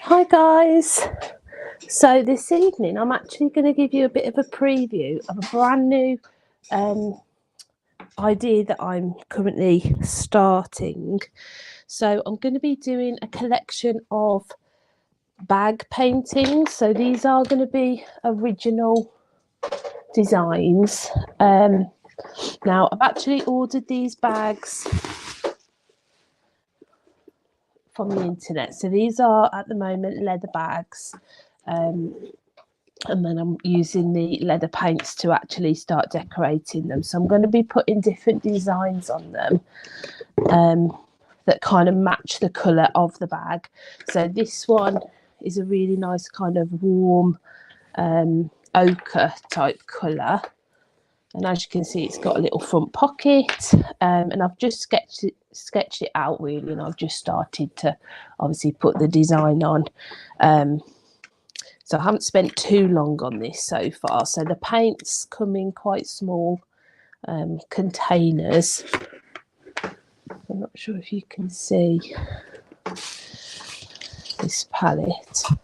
Hi guys, so this evening I'm actually going to give you a bit of a preview of a brand new idea that I'm currently starting. So I'm going to be doing a collection of bag paintings. So these are going to be original designs. Now I've actually ordered these bags from the internet. So these are at the moment leather bags. And then I'm using the leather paints to actually start decorating them. So I'm going to be putting different designs on them that kind of match the colour of the bag. So this one is a really nice kind of warm ochre type colour. And as you can see, it's got a little front pocket. And I've just sketched it out really, and I've just started to obviously put the design on. So I haven't spent too long on this so far. So the paints come in quite small containers. I'm not sure if you can see this palette. So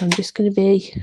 I'm just going to be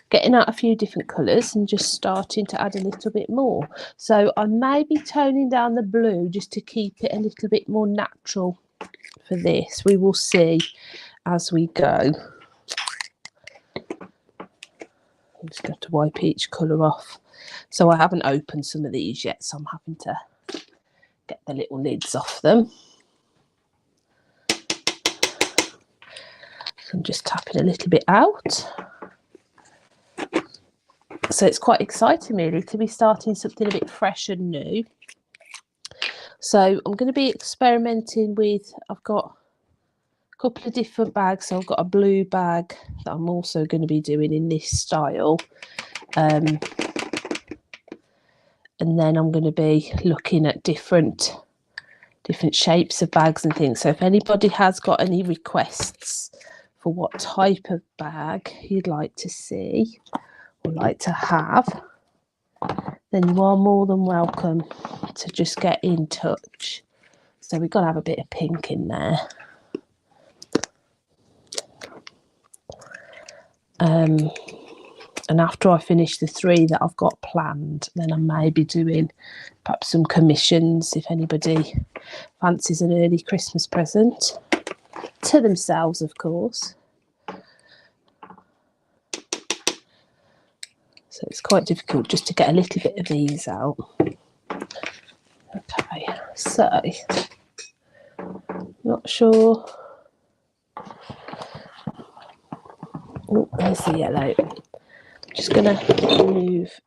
getting out a few different colours and just starting to add a little bit more. So I may be toning down the blue just to keep it a little bit more natural for this. We will see as we go. I'm just going to wipe each colour off. So I haven't opened some of these yet, so I'm having to get the little lids off them. I'm just tapping a little bit out. So it's quite exciting really to be starting something a bit fresh and new. So I'm going to be experimenting with, I've got a couple of different bags. So I've got a blue bag that I'm also going to be doing in this style. And then I'm going to be looking at different shapes of bags and things. So if anybody has got any requests for what type of bag you'd like to see or like to have, then you are more than welcome to just get in touch. So we've got to have a bit of pink in there. And after I finish the 3 that I've got planned, then I may be doing perhaps some commissions if anybody fancies an early Christmas present to themselves, of course. So it's quite difficult just to get a little bit of these out. Okay, so not sure. Oh, there's the yellow. Just going to move.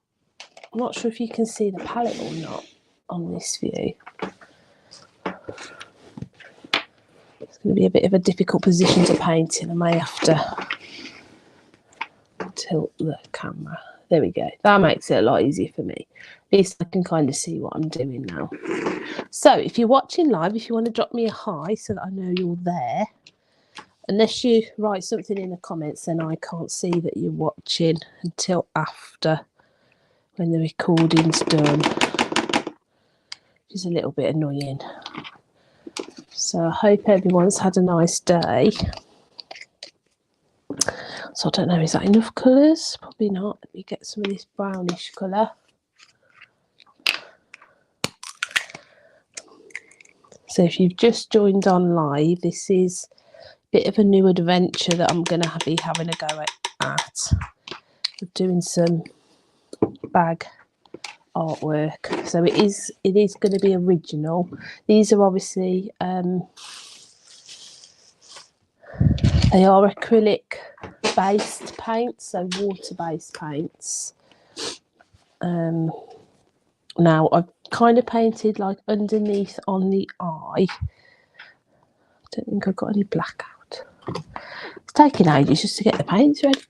I'm not sure if you can see the palette or not on this view. It's going to be a bit of a difficult position to paint in. I may have to tilt the camera. There we go. That makes it a lot easier for me. At least I can kind of see what I'm doing now. So if you're watching live, if you want to drop me a hi so that I know you're there. Unless you write something in the comments, then I can't see that you're watching until after, when the recording's done, which is a little bit annoying. So I hope everyone's had a nice day. So I don't know, is that enough colours? Probably not. Let me get some of this brownish colour. So if you've just joined on live, this is bit of a new adventure that I'm going to be having a go at. We're doing some bag artwork, so it is going to be original. These are obviously they are acrylic based paints, so water based paints. Now I've kind of painted like underneath on the eye. I don't think I've got any black out. It's taking ages just to get the paints ready.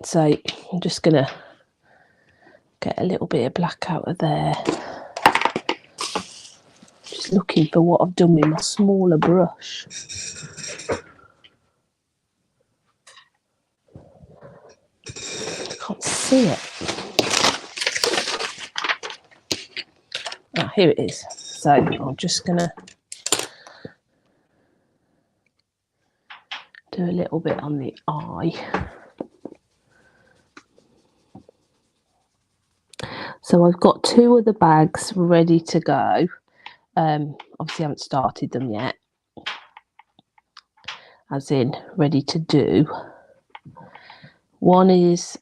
So I'm just going to get a little bit of black out of there. Just looking for what I've done with my smaller brush. I can't see it. Oh, here it is. So I'm just going to Do a little bit on the eye. So I've got 2 of the bags ready to go. Obviously I haven't started them yet, as in ready to do. One is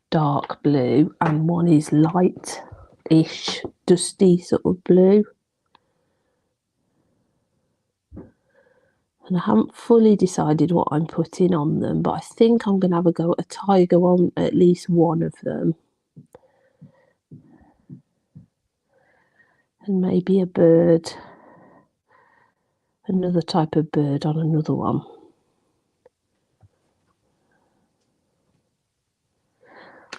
dark blue and one is light-ish, dusty sort of blue. And I haven't fully decided what I'm putting on them, but I think I'm going to have a go at a tiger on at least one of them. And maybe a bird, another type of bird on another one.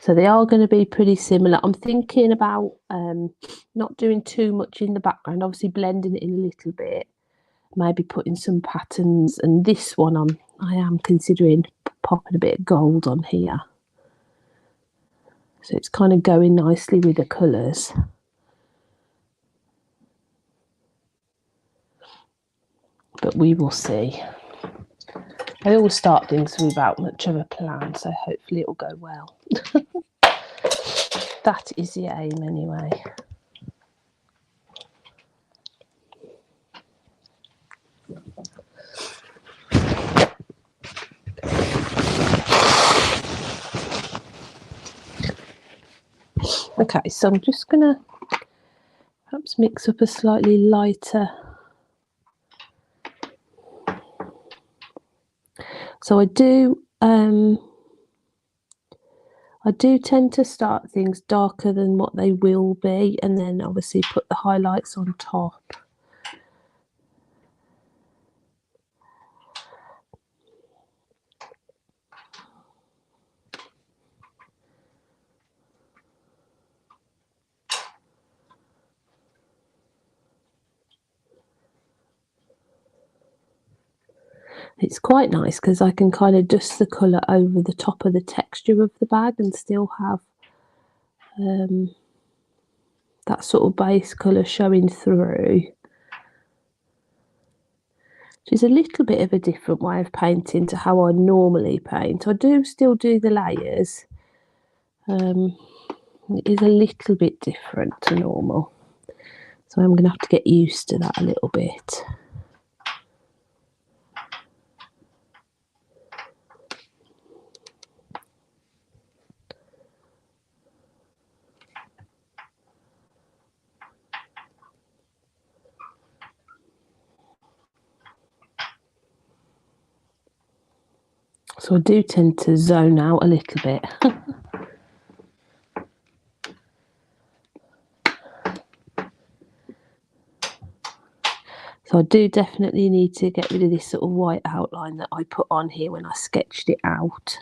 So they are going to be pretty similar. I'm thinking about not doing too much in the background, obviously blending it in a little bit. Maybe putting some patterns, and this one I am considering popping a bit of gold on here, so it's kind of going nicely with the colours. But we will see. I always start things without much of a plan, so hopefully it will go well. That is the aim anyway. Okay, so I'm just going to perhaps mix up a slightly lighter. So I do tend to start things darker than what they will be, and then obviously put the highlights on top. It's quite nice because I can kind of dust the colour over the top of the texture of the bag and still have that sort of base colour showing through. Which is a little bit of a different way of painting to how I normally paint. I do still do the layers. It is a little bit different to normal. So I'm going to have to get used to that a little bit. So I do tend to zone out a little bit. So I do definitely need to get rid of this sort of white outline that I put on here when I sketched it out.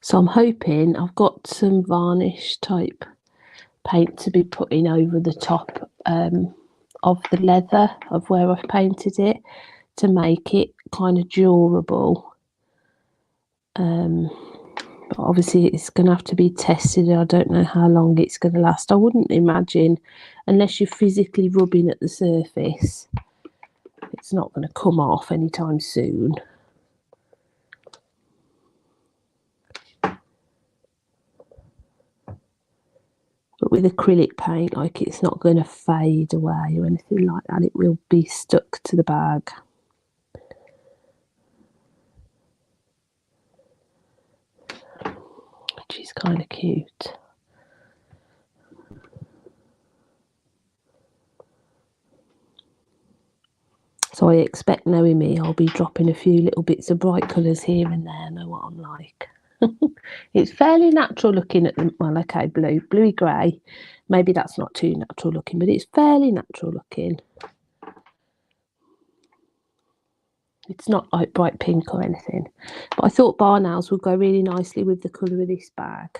So I'm hoping I've got some varnish type paint to be putting over the top of the leather of where I've painted it to make it kind of durable. But obviously it's going to have to be tested. I don't know how long it's going to last. I wouldn't imagine, unless you're physically rubbing at the surface, it's not going to come off anytime soon. But with acrylic paint, like, it's not going to fade away or anything like that. It will be stuck to the bag. Which is kind of cute. So I expect, knowing me, I'll be dropping a few little bits of bright colours here and there. I know what I'm like. It's fairly natural looking at the, well, okay, bluey grey. Maybe that's not too natural looking, but it's fairly natural looking. It's not like bright pink or anything. But I thought bar nails would go really nicely with the colour of this bag.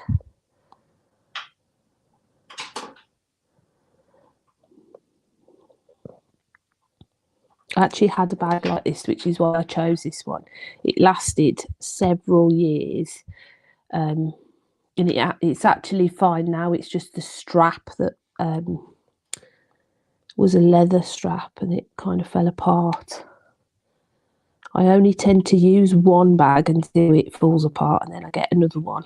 I actually had a bag like this, which is why I chose this one. It lasted several years. And it's actually fine now. It's just the strap that was a leather strap and it kind of fell apart. I only tend to use one bag until it falls apart and then I get another one.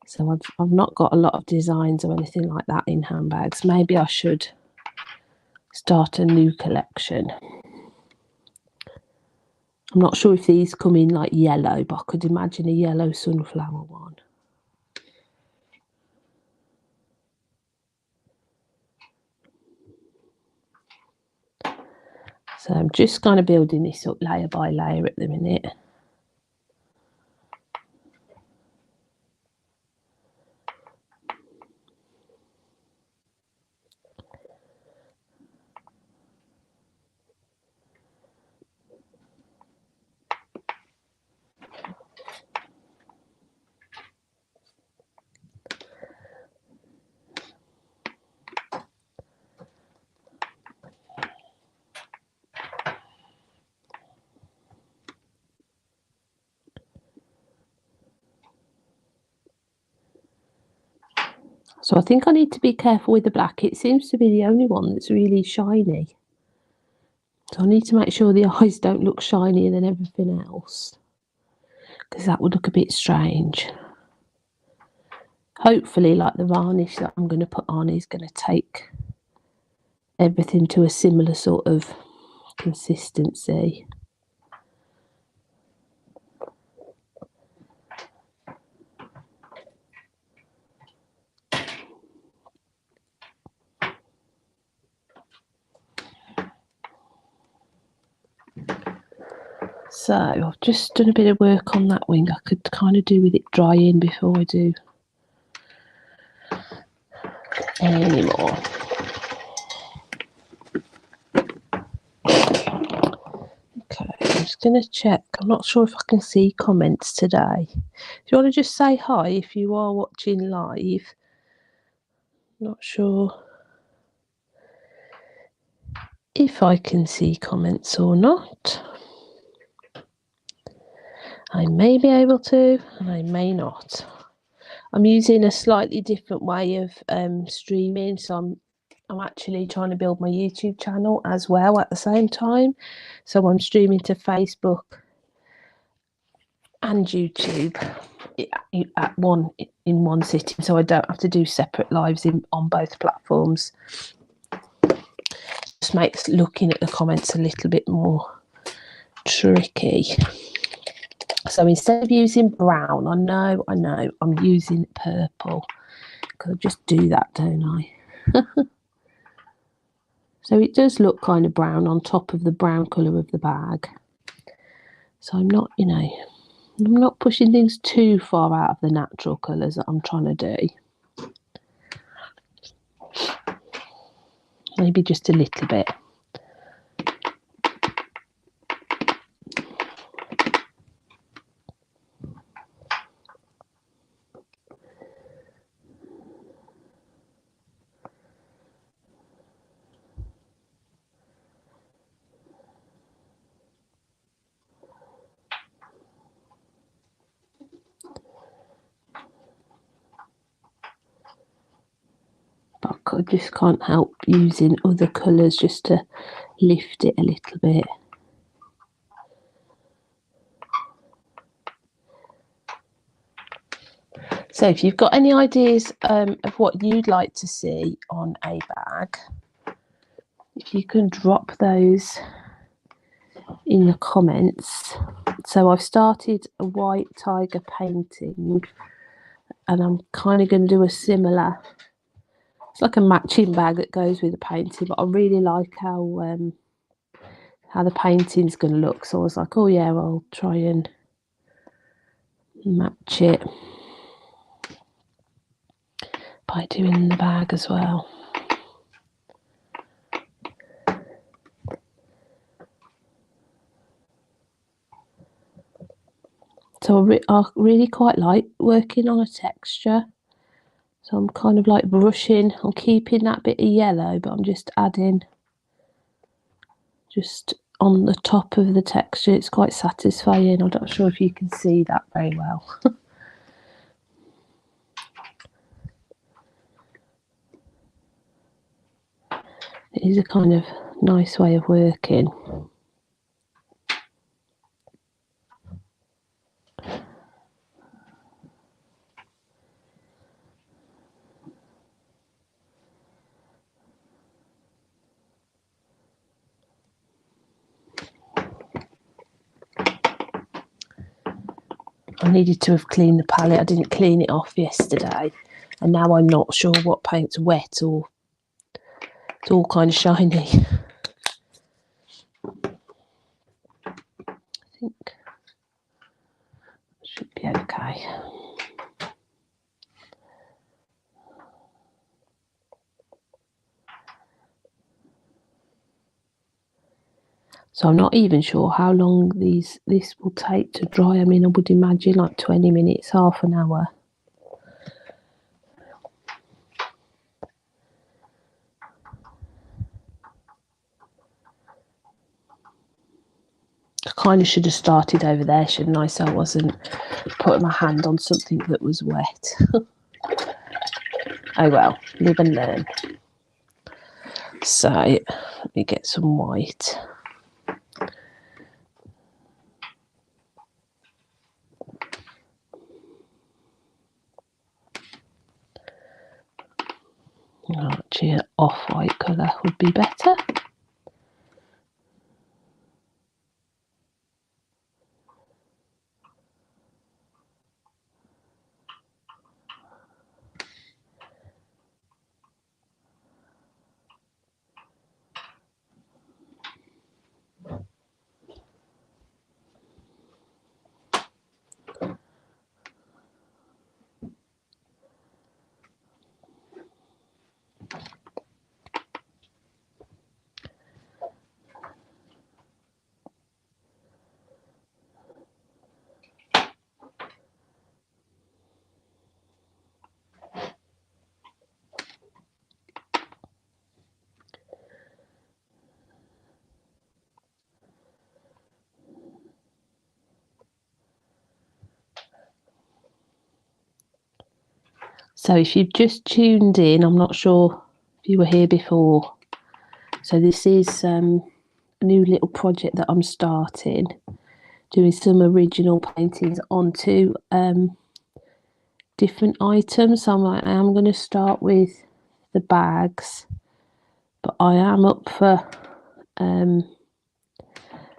So I've not got a lot of designs or anything like that in handbags. Maybe I should start a new collection. I'm not sure if these come in like yellow, but I could imagine a yellow sunflower one. So I'm just kind of building this up layer by layer at the minute. So I think I need to be careful with the black. It seems to be the only one that's really shiny. So I need to make sure the eyes don't look shinier than everything else, because that would look a bit strange. Hopefully, like the varnish that I'm going to put on is going to take everything to a similar sort of consistency. So I've just done a bit of work on that wing. I could kind of do with it drying before I do any more. Okay, I'm just going to check. I'm not sure if I can see comments today. If you want to just say hi if you are watching live. Not sure if I can see comments or not. I may be able to, and I may not. I'm using a slightly different way of streaming, so I'm actually trying to build my YouTube channel as well at the same time. So I'm streaming to Facebook and YouTube in one sitting, so I don't have to do separate lives on both platforms. Just makes looking at the comments a little bit more tricky. So instead of using brown, I know, I'm using purple, because I just do that, don't I? So it does look kind of brown on top of the brown colour of the bag. So I'm not, I'm not pushing things too far out of the natural colours that I'm trying to do. Maybe just a little bit. But I just can't help using other colours just to lift it a little bit. So if you've got any ideas of what you'd like to see on a bag, if you can drop those in the comments. So I've started a white tiger painting, and I'm kind of going to do a similar, it's like a matching bag that goes with the painting, but I really like how the painting's going to look. So I was like, oh yeah, I'll try and match it by doing the bag as well. So I really quite like working on a texture. So I'm kind of like brushing, I'm keeping that bit of yellow, but I'm just adding just on the top of the texture. It's quite satisfying. I'm not sure if you can see that very well. It is a kind of nice way of working. I needed to have cleaned the palette. I didn't clean it off yesterday, and now I'm not sure what paint's wet or it's all kind of shiny. I think it should be okay. So I'm not even sure how long this will take to dry. I mean, I would imagine like 20 minutes, half an hour. I kind of should have started over there, shouldn't I? So I wasn't putting my hand on something that was wet. Oh well, live and learn. So let me get some white. Actually, an off-white colour would be better. So if you've just tuned in, I'm not sure if you were here before. So this is a new little project that I'm starting, doing some original paintings onto different items. So I am going to start with the bags, but I am up for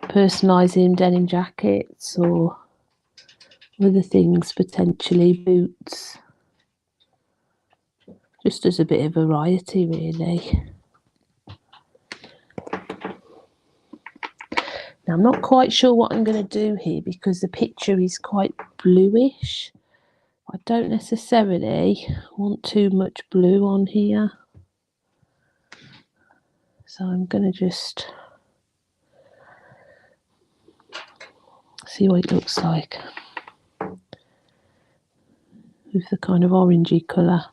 personalising denim jackets or other things, potentially boots, just as a bit of variety really. Now I'm not quite sure what I'm going to do here because the picture is quite bluish. I don't necessarily want too much blue on here, so I'm going to just see what it looks like with the kind of orangey colour.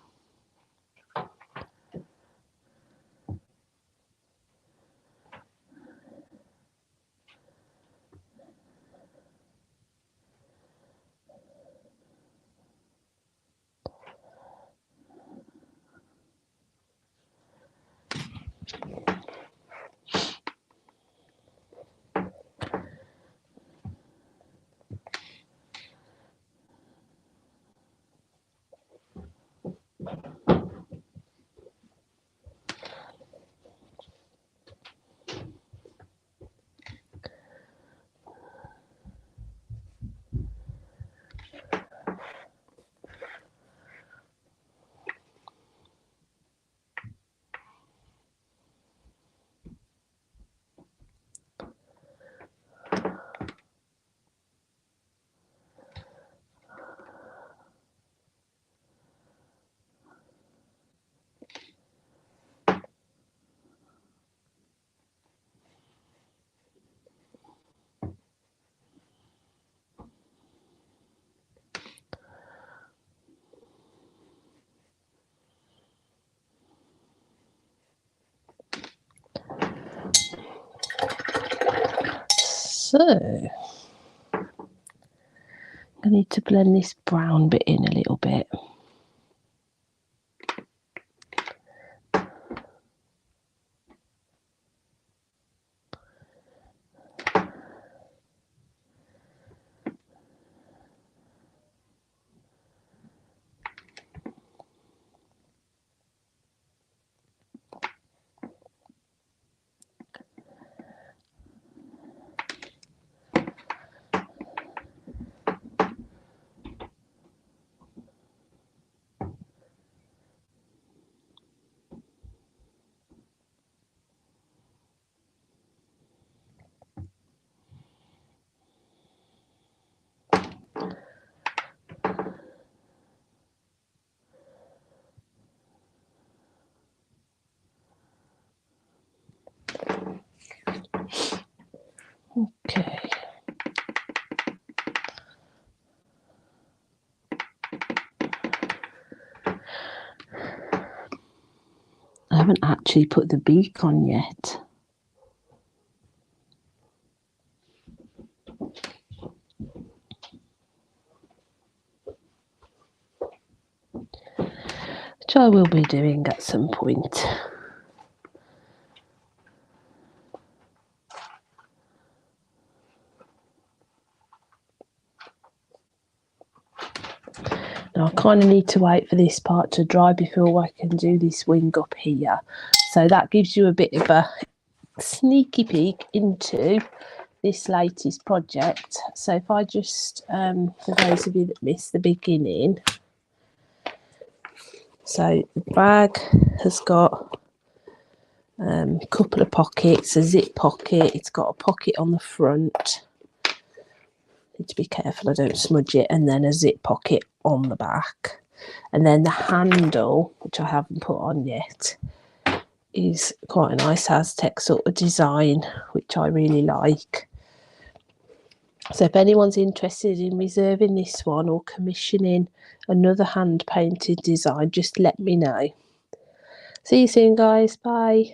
So I need to blend this brown bit in a little bit. Okay. I haven't actually put the beak on yet. Which I will be doing at some point. Now I kind of need to wait for this part to dry before I can do this wing up here. So that gives you a bit of a sneaky peek into this latest project. So if I just, for those of you that missed the beginning, so the bag has got a couple of pockets, a zip pocket, it's got a pocket on the front. Need to be careful I don't smudge it, and then a zip pocket on the back, and then the handle, which I haven't put on yet, is quite a nice Aztec sort of design, which I really like. So if anyone's interested in reserving this one or commissioning another hand painted design, just let me know. See you soon, guys. Bye.